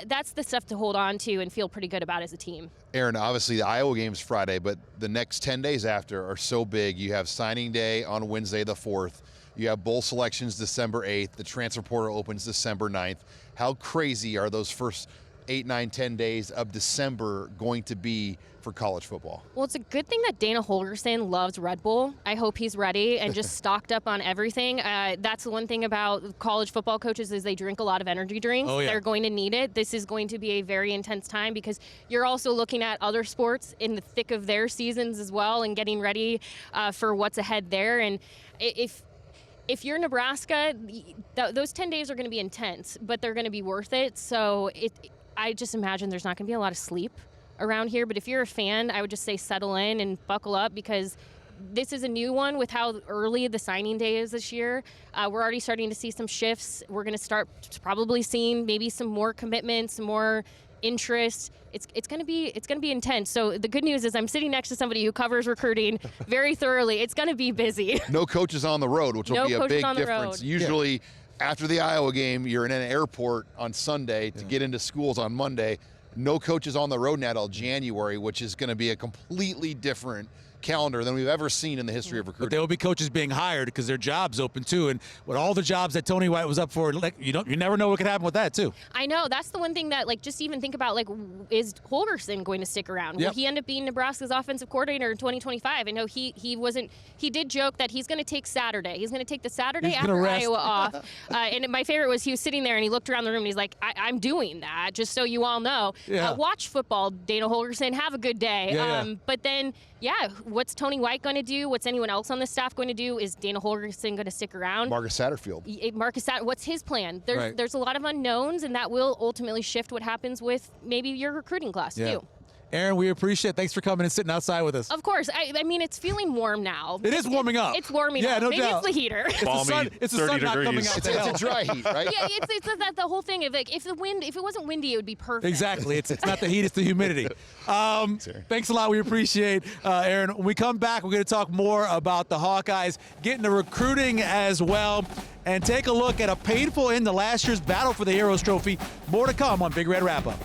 that's the stuff to hold on to and feel pretty good about as a team. Aaron, obviously the Iowa game's Friday, but the next 10 days after are so big. You have signing day on Wednesday the 4th. You have bowl selections December 8th. The transfer portal opens December 9th. How crazy are those first 8, 9, 10 days of December going to be for college football? Well, it's a good thing that Dana Holgorsen loves Red Bull. I hope he's ready and just stocked up on everything. That's the one thing about college football coaches is they drink a lot of energy drinks. Oh, yeah. They're going to need it. This is going to be a very intense time because you're also looking at other sports in the thick of their seasons as well and getting ready for what's ahead there. And if you're Nebraska, those 10 days are going to be intense, but they're going to be worth it. So I just imagine there's not going to be a lot of sleep around here. But if you're a fan, I would just say settle in and buckle up because this is a new one with how early the signing day is this year. We're already starting to see some shifts. We're going to start probably seeing maybe some more commitments, some more interest. It's going to be intense. So the good news is I'm sitting next to somebody who covers recruiting very thoroughly. It's going to be busy. No coaches on the road, which will be a big difference. Usually after the Iowa game, you're in an airport on Sunday to get into schools on Monday. No coaches on the road now till January, which is going to be a completely different calendar than we've ever seen in the history of recruiting. But there will be coaches being hired because their job's open too, and with all the jobs that Tony White was up for, like you never know what could happen with that too. I know that's the one thing that just even think about is Holgorsen going to stick around? Yep. Will he end up being Nebraska's offensive coordinator in 2025? I know he wasn't. He did joke that he's going to take Saturday. He's going to take the Saturday after Iowa off. And my favorite was he was sitting there and he looked around the room and he's like, I'm doing that just so you all know. Yeah. Watch football, Dana Holgorsen. Have a good day. Yeah. But then. Yeah, what's Tony White going to do? What's anyone else on the staff going to do? Is Dana Holgorsen going to stick around? Marcus Satterfield. What's his plan? Right. There's a lot of unknowns, and that will ultimately shift what happens with maybe your recruiting class, too. Aaron, we appreciate it. Thanks for coming and sitting outside with us. Of course. I mean, it's feeling warm now. It is warming up. It's warming up. No Maybe doubt. it's the heater. It's the sun not coming out. It's a dry heat, right? Yeah, it's the whole thing of if it wasn't windy, it would be perfect. Exactly. It's not the heat, it's the humidity. Thanks a lot. We appreciate Aaron. When we come back, we're going to talk more about the Hawkeyes, getting to recruiting as well, and take a look at a painful end to last year's battle for the Heroes Trophy. More to come on Big Red Wrap-Up.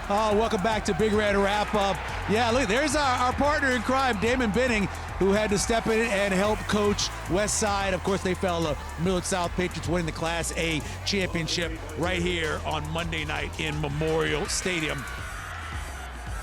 Welcome back to Big Red Wrap Up. Yeah, look, there's our partner in crime, Damon Benning, who had to step in and help coach West Side. Of course, they fell to Millard South Patriots, winning the Class A championship right here on Monday night in Memorial Stadium.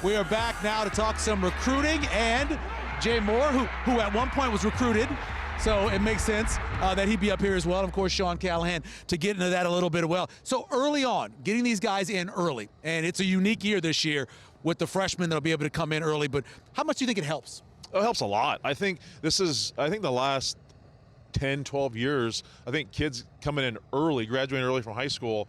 We are back now to talk some recruiting, and Jay Moore, who at one point was recruited, so it makes sense that he'd be up here as well. And of course, Sean Callahan to get into that a little bit as well. So early on, getting these guys in early, and it's a unique year this year with the freshmen that'll be able to come in early, but how much do you think it helps? It helps a lot. I think the last 10, 12 years, I think kids coming in early, graduating early from high school,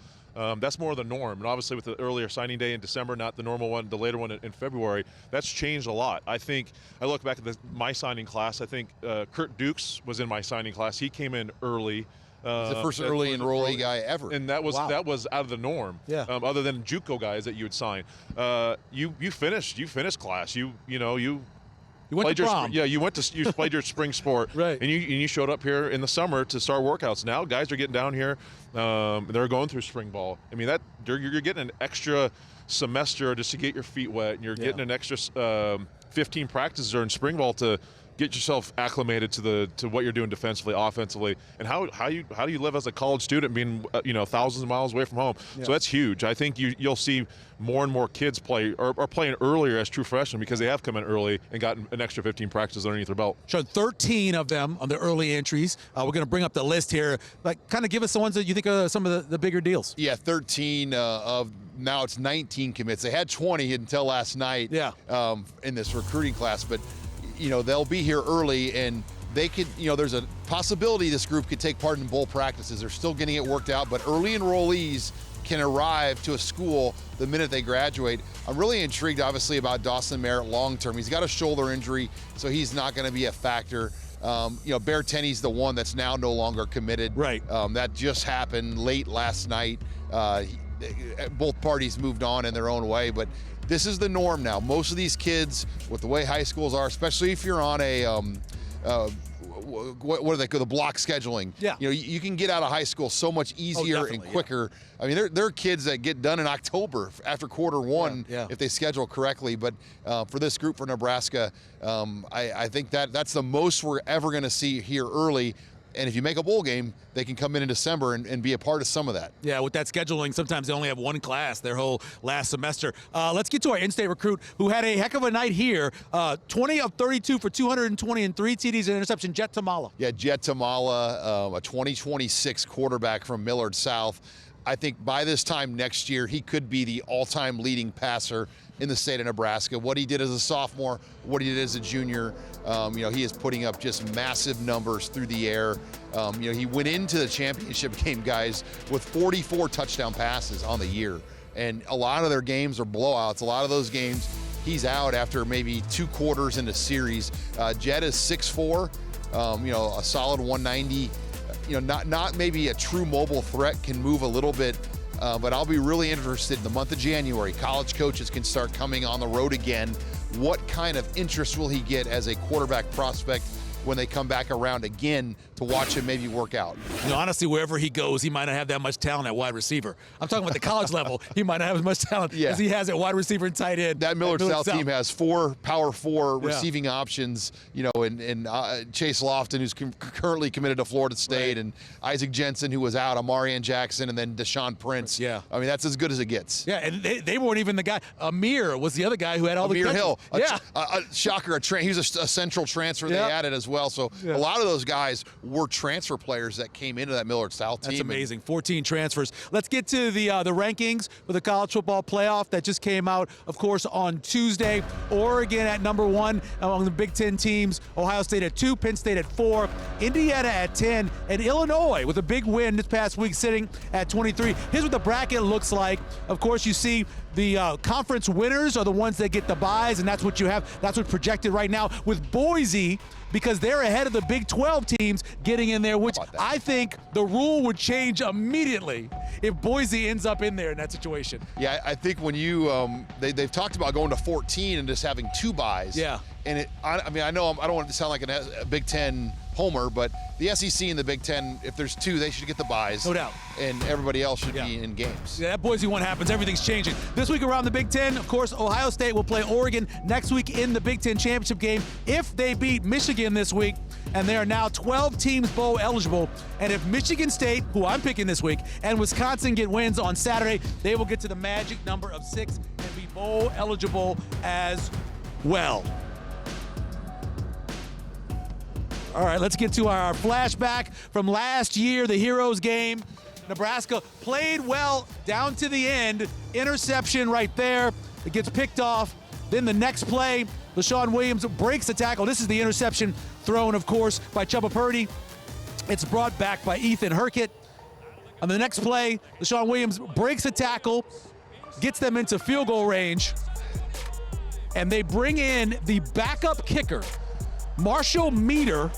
that's more the norm. And obviously with the earlier signing day in December, not the normal one, the later one in February, that's changed a lot. I think, I look back at my signing class, I think Kurt Dukes was in my signing class. He came in early. He's the first early enrollee guy ever. And that was out of the norm. Yeah. Other than JUCO guys that you would sign. You finished class. You went to prom. You played your spring sport, right? And you showed up here in the summer to start workouts. Now guys are getting down here. They're going through spring ball. I mean, you're getting an extra semester just to get your feet wet, and you're getting an extra 15 practices during spring ball to get yourself acclimated to what you're doing defensively, offensively, and how do you live as a college student being thousands of miles away from home. So that's huge. I think you'll see more and more kids play or playing earlier as true freshmen because they have come in early and gotten an extra 15 practices underneath their belt. So 13 of them on the early entries. We're going to bring up the list here. Like, kind of give us the ones that you think are some of the bigger deals. Yeah, 13 of now it's 19 commits. They had 20 until last night. In this recruiting class, but they'll be here early, and they could, there's a possibility this group could take part in bowl practices. They're still getting it worked out, but early enrollees can arrive to a school the minute they graduate. I'm really intrigued, obviously, about Dawson Merritt long-term. He's got a shoulder injury, so he's not going to be a factor. Bear Tenney's the one that's now no longer committed. Right. That just happened late last night. Both parties moved on in their own way, but this is the norm now. Most of these kids, with the way high schools are, especially if you're on a what do they call the block scheduling? Yeah. You can get out of high school so much easier and quicker. Yeah. I mean, there are kids that get done in October after quarter one if they schedule correctly. But for this group for Nebraska, I think that's the most we're ever going to see here early. And if you make a bowl game, they can come in December and be a part of some of that. Yeah, with that scheduling, sometimes they only have one class their whole last semester. Let's get to our in-state recruit who had a heck of a night here. 20 of 32 for 220 and 3 TDs and interception, Jet Tamala. Yeah, Jet Tamala, a 2026 quarterback from Millard South. I think by this time next year, he could be the all-time leading passer in the state of Nebraska. What he did as a sophomore, what he did as a junior, he is putting up just massive numbers through the air. He went into the championship game, guys, with 44 touchdown passes on the year. And a lot of their games are blowouts. A lot of those games, he's out after maybe 2 quarters in a series. Jet is 6'4", a solid 190. Not maybe a true mobile threat, can move a little bit, but I'll be really interested in the month of January. College coaches can start coming on the road again. What kind of interest will he get as a quarterback prospect when they come back around again to watch him maybe work out? Honestly, wherever he goes, he might not have that much talent at wide receiver. I'm talking about the college level. He might not have as much talent as he has at wide receiver and tight end. That Millard South team has 4 Power 4 receiving options, and Chase Lofton, who's currently committed to Florida State, and Isaac Jensen, who was out, Amarian Jackson, and then Deshaun Prince. Yeah. I mean, that's as good as it gets. Yeah, and they weren't even the guy. Amir was the other guy who had all the Amir Hill. A shocker. He was a central transfer they added as well. So a lot of those guys were transfer players that came into that Millard South team. That's amazing. 14 transfers. Let's get to the rankings for the college football playoff that just came out, of course, on Tuesday. Oregon at number 1 among the Big Ten teams. Ohio State at 2, Penn State at 4, Indiana at 10, and Illinois with a big win this past week sitting at 23. Here's what the bracket looks like. Of course, you see the conference winners are the ones that get the buys, and that's what you have. That's what's projected right now with Boise, because they're ahead of the Big 12 teams getting in there, which I think the rule would change immediately if Boise ends up in there in that situation. Yeah, I think when they've talked about going to 14 and just having 2 buys. Yeah. And I know I don't want it to sound like a Big Ten homer, but the SEC and the Big Ten, if there's two, they should get the buys. No doubt. And everybody else should be in games. Yeah, that Boise one happens. Everything's changing. This week around the Big Ten, of course, Ohio State will play Oregon next week in the Big Ten championship game if they beat Michigan this week. And they are now 12 teams bowl eligible. And if Michigan State, who I'm picking this week, and Wisconsin get wins on Saturday, they will get to the magic number of 6 and be bowl eligible as well. All right, let's get to our flashback from last year, the Heroes game. Nebraska played well down to the end. Interception right there. It gets picked off. Then the next play, LaShawn Williams breaks the tackle. This is the interception thrown, of course, by Chubba Purdy. It's brought back by Ethan Hurkett. On the next play, LaShawn Williams breaks a tackle, gets them into field goal range, and they bring in the backup kicker, Marshall Meter,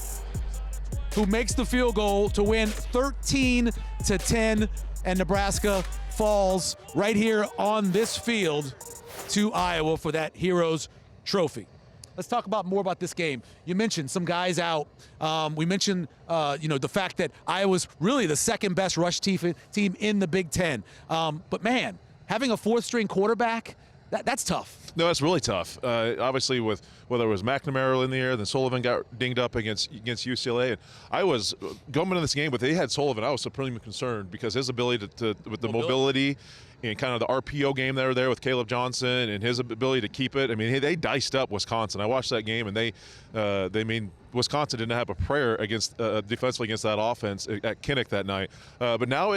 who makes the field goal to win 13-10, and Nebraska falls right here on this field to Iowa for that Heroes Trophy. Let's talk about more about this game. You mentioned some guys out. We mentioned, the fact that Iowa's really the second best rush team in the Big Ten. But man, having a fourth-string quarterback, that's tough. No, that's really tough. Obviously, with whether it was McNamara in the air, then Sullivan got dinged up against UCLA. And I was going into this game, but they had Sullivan. I was supremely concerned because his ability to with the mobility and kind of the RPO game that were there with Caleb Johnson and his ability to keep it. I mean, they diced up Wisconsin. I watched that game, and Wisconsin didn't have a prayer against defensively against that offense at Kinnick that night. But now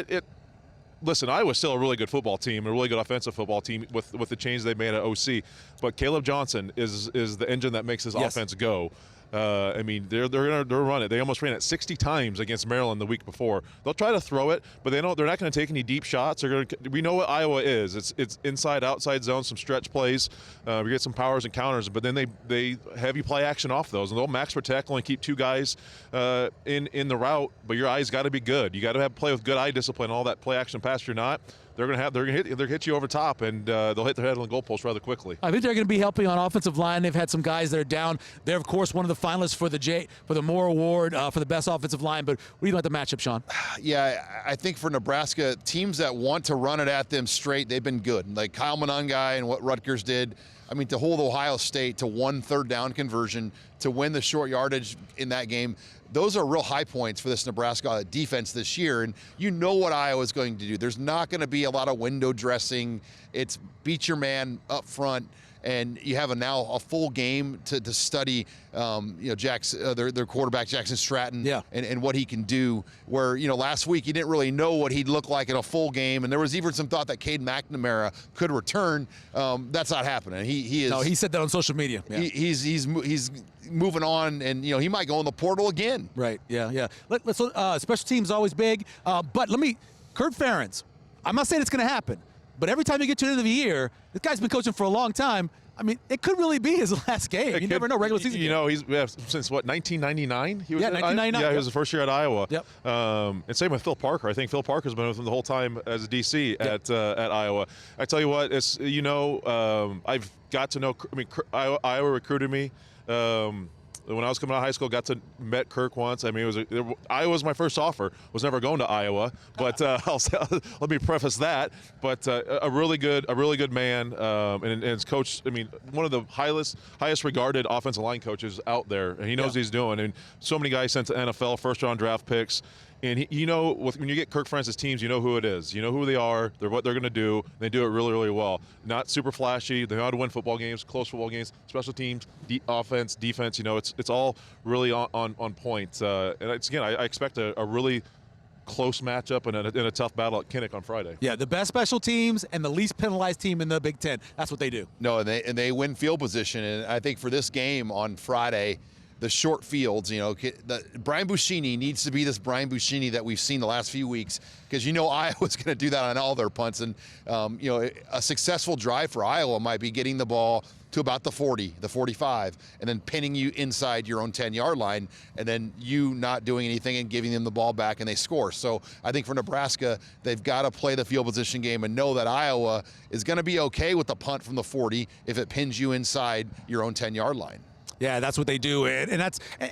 listen, Iowa's still a really good football team, a really good offensive football team with the change they made at OC. But Caleb Johnson is the engine that makes this offense go. I mean, they're run it. They almost ran it 60 times against Maryland the week before. They'll try to throw it, but they're not going to take any deep shots. We know what Iowa is. It's inside, outside zone, some stretch plays. We get some powers and counters, but then they have you play action off those, and they'll max protect, only keep 2 guys in the route. But your eyes got to be good. You got to have play with good eye discipline. All that play action pass. You're not. They're gonna hit you over top, and they'll hit their head on the goalpost rather quickly. I think they're going to be helping on offensive line. They've had some guys that are down. They're of course one of the finalists for the Moore Award for the best offensive line. But what do you like the matchup, Sean? Yeah, I think for Nebraska, teams that want to run it at them straight, they've been good. Like Kyle Monangai and what Rutgers did. I mean, to hold Ohio State to 1 third-down conversion, to win the short yardage in that game, those are real high points for this Nebraska defense this year. And you know what Iowa's going to do. There's not going to be a lot of window dressing. It's beat your man up front. And you have now a full game to study, their quarterback Jackson Stratton, and what he can do. Where last week you didn't really know what he'd look like in a full game, and there was even some thought that Cade McNamara could return. That's not happening. He is. No, he said that on social media. Yeah. He's moving on, and he might go in the portal again. Right. Yeah. Let's special teams always big, but Kurt Ferentz. I'm not saying it's going to happen. But every time you get to the end of the year, this guy's been coaching for a long time. I mean, it could really be his last game. You never know, regular season game. He's since what, 1999? He was 1999. Yeah, he was the first year at Iowa. Yep. And same with Phil Parker. I think Phil Parker's been with him the whole time as a DC at Iowa. I tell you what, it's I've got to know. I mean, Iowa recruited me. When I was coming out of high school, got to met Kirk once. I mean, Iowa was my first offer. Was never going to Iowa, but let me preface that. But a really good man, and his coach. I mean, one of the highest regarded offensive line coaches out there, and he knows what he's doing. And so many guys sent to NFL first-round draft picks. And when you get Kirk Ferentz's teams, you know who it is. You know who they are. They're what they're going to do. They do it really, really well. Not super flashy. They know how to win football games, close football games, special teams, offense, defense. It's all really on point. And I expect a really close matchup and a tough battle at Kinnick on Friday. Yeah, the best special teams and the least penalized team in the Big Ten. That's what they do. No, and they win field position. And I think for this game on Friday, the short fields, Brian Buschini needs to be this Brian Buschini that we've seen the last few weeks, because Iowa's going to do that on all their punts. And, a successful drive for Iowa might be getting the ball to about the 40, the 45, and then pinning you inside your own 10-yard line, and then you not doing anything and giving them the ball back and they score. So I think for Nebraska, they've got to play the field position game and know that Iowa is going to be okay with the punt from the 40 if it pins you inside your own 10-yard line. Yeah, that's what they do, and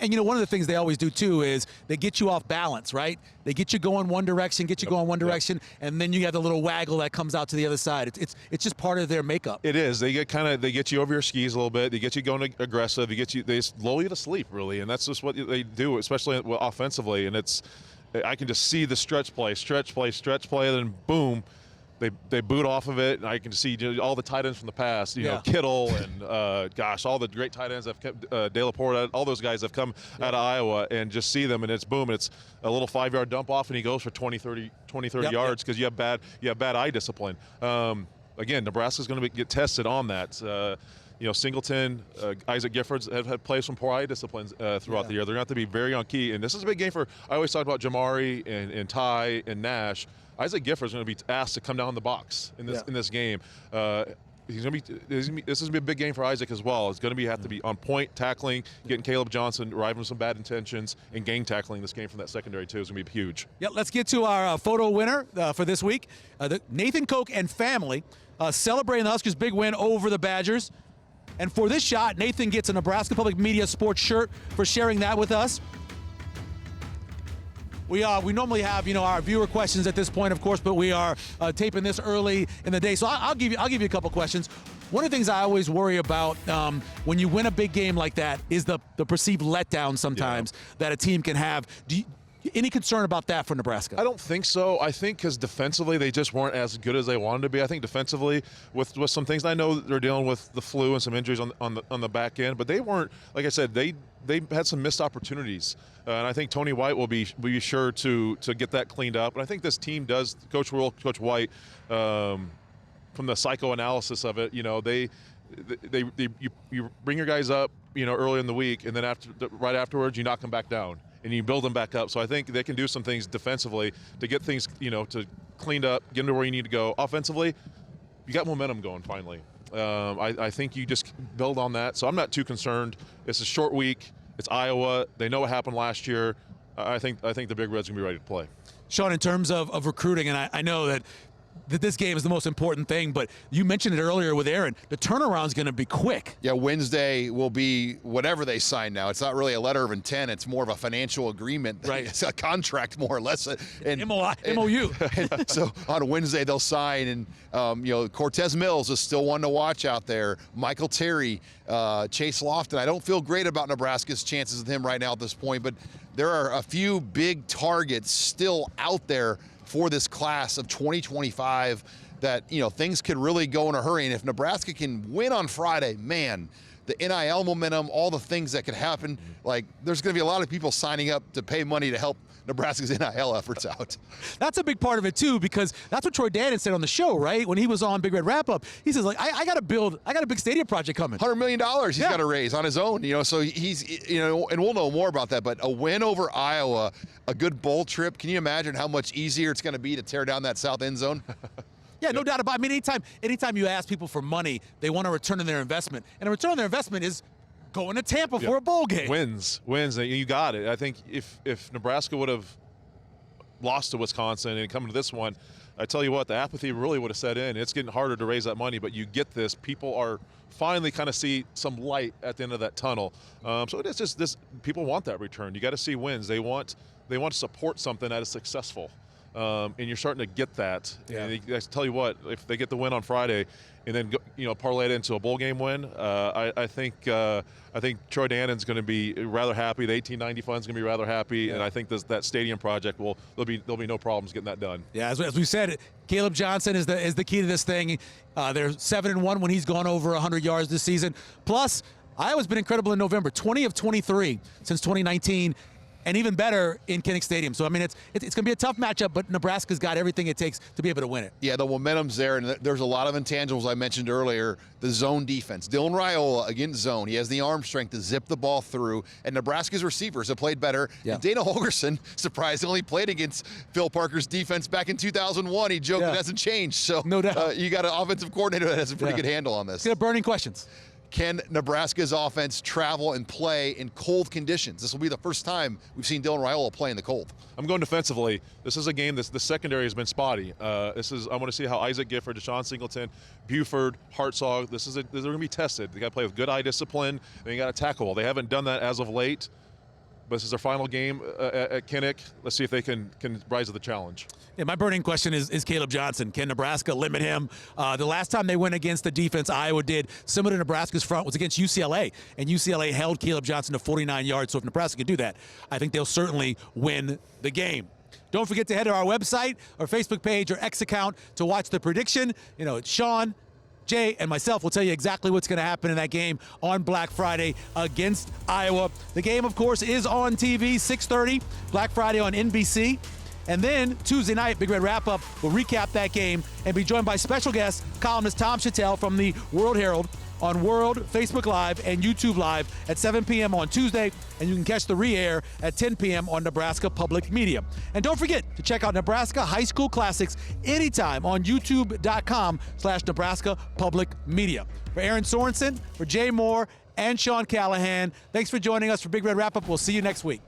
you know, one of the things they always do too is they get you off balance, right? They get you going one direction, and then you have the little waggle that comes out to the other side. It's just part of their makeup. It is. They get you over your skis a little bit. They get you going aggressive. They lull you to sleep, really, and that's just what they do, especially offensively. And I can just see the stretch play, and then boom. They boot off of it, and I can see all the tight ends from the past. You know, Kittle and all the great tight ends have kept De La Porta, all those guys have come out of Iowa, and just see them, and it's boom, and it's a little 5-yard dump off, and he goes for 20, 30 yards because you have bad eye discipline. Again, Nebraska's going to get tested on that. You know, Singleton, Isaac Giffords have had players from poor eye disciplines throughout the year. They're going to have to be very on key, and this is a big game I always talk about Jamari and Ty and Nash. Isaac Giffords is going to be asked to come down the box in this game. This is going to be a big game for Isaac as well. It's going to have to be on point, tackling, getting Caleb Johnson, arriving with some bad intentions, and gang tackling this game from that secondary too is going to be huge. Yeah, let's get to our photo winner for this week. Nathan Koch and family celebrating the Huskers' big win over the Badgers. And for this shot, Nathan gets a Nebraska Public Media Sports shirt for sharing that with us. We normally have our viewer questions at this point, of course, but we are taping this early in the day, so I'll give you a couple questions. One of the things I always worry about when you win a big game like that is the perceived letdown sometimes that a team can have. Any concern about that for Nebraska? I don't think so. I think because defensively they just weren't as good as they wanted to be. I think defensively with some things, I know they're dealing with the flu and some injuries on the back end, but they weren't, like I said, they had some missed opportunities. And I think Tony White will be sure to get that cleaned up. And I think this team does, Coach Rule, Coach White, from the psychoanalysis of it, you bring your guys up, early in the week, and then right afterwards you knock them back down and you build them back up. So I think they can do some things defensively to get things, to cleaned up, get them to where you need to go. Offensively, you got momentum going finally. I think you just build on that. So I'm not too concerned. It's a short week. It's Iowa. They know what happened last year. I think the Big Red's going to be ready to play. Sean, in terms of recruiting, and I know that this game is the most important thing, but you mentioned it earlier with Aaron, the turnaround's going to be quick. Yeah, Wednesday will be whatever they sign now. It's not really a letter of intent. It's more of a financial agreement. Right. It's a contract, more or less. And MOU. And so on Wednesday they'll sign, and Cortez Mills is still one to watch out there. Michael Terry, Chase Lofton. I don't feel great about Nebraska's chances with him right now at this point, but there are a few big targets still out there for this class of 2025 that, things could really go in a hurry. And if Nebraska can win on Friday, man, the NIL momentum, all the things that could happen, like there's going to be a lot of people signing up to pay money to help Nebraska's NIL efforts out. That's a big part of it too, because that's what Troy Dannon said on the show, right? When he was on Big Red Wrap Up, he says, I got a big stadium project coming. $100 million he's got to raise on his own, so he's, and we'll know more about that, but a win over Iowa, a good bowl trip. Can you imagine how much easier it's going to be to tear down that south end zone? Yeah, no doubt about it. I mean, anytime you ask people for money, they want a return on their investment. And a return on their investment is going to Tampa for a bowl game. Wins. You got it. I think if Nebraska would have lost to Wisconsin and come to this one, I tell you what, the apathy really would have set in. It's getting harder to raise that money, but you get this. People are finally kind of see some light at the end of that tunnel. So it is just this. People want that return. You got to see wins. They want to support something that is successful. And you're starting to get that. Yeah. And I tell you what, if they get the win on Friday, and then parlay it into a bowl game win, I think Troy Dannon's going to be rather happy. The 1890 fund's going to be rather happy, and I think that stadium project there'll be no problems getting that done. Yeah, as we said, Caleb Johnson is the key to this thing. They're 7-1 when he's gone over 100 yards this season. Plus, Iowa's been incredible in November, 20 of 23 since 2019. And even better in Kinnick Stadium. So, I mean, it's going to be a tough matchup, but Nebraska's got everything it takes to be able to win it. Yeah, the momentum's there, and there's a lot of intangibles I mentioned earlier. The zone defense. Dylan Raiola against zone. He has the arm strength to zip the ball through, and Nebraska's receivers have played better. Yeah. And Dana Holgerson, surprisingly, played against Phil Parker's defense back in 2001. He joked it hasn't changed. So no doubt. You got an offensive coordinator that has a pretty good handle on this. Let's get burning questions. can Nebraska's offense travel and play in cold conditions? This will be the first time we've seen Dylan Raiola play in the cold. I'm going defensively. This is a game that's the secondary has been spotty. I want to see how Isaac Gifford, Deshaun Singleton, Buford, Hartzog, they're going to be tested. They got to play with good eye discipline. They got to tackle well. They haven't done that as of late. But this is their final game at Kinnick. Let's see if they can rise to the challenge. Yeah, my burning question is Caleb Johnson. Can Nebraska limit him? The last time they went against the defense Iowa did, similar to Nebraska's front, was against UCLA. And UCLA held Caleb Johnson to 49 yards. So if Nebraska can do that, I think they'll certainly win the game. Don't forget to head to our website or Facebook page or X account to watch the prediction. It's Sean, Jay, and myself will tell you exactly what's going to happen in that game on Black Friday against Iowa. The game, of course, is on TV, 6:30, Black Friday on NBC. And then Tuesday night, Big Red Wrap-Up will recap that game and be joined by special guest, columnist Tom Chattel from the World Herald on World, Facebook Live, and YouTube Live at 7 p.m. on Tuesday. And you can catch the re-air at 10 p.m. on Nebraska Public Media. And don't forget to check out Nebraska High School Classics anytime on youtube.com/Nebraska Public Media. For Aaron Sorensen, for Jay Moore, and Sean Callahan, thanks for joining us for Big Red Wrap-Up. We'll see you next week.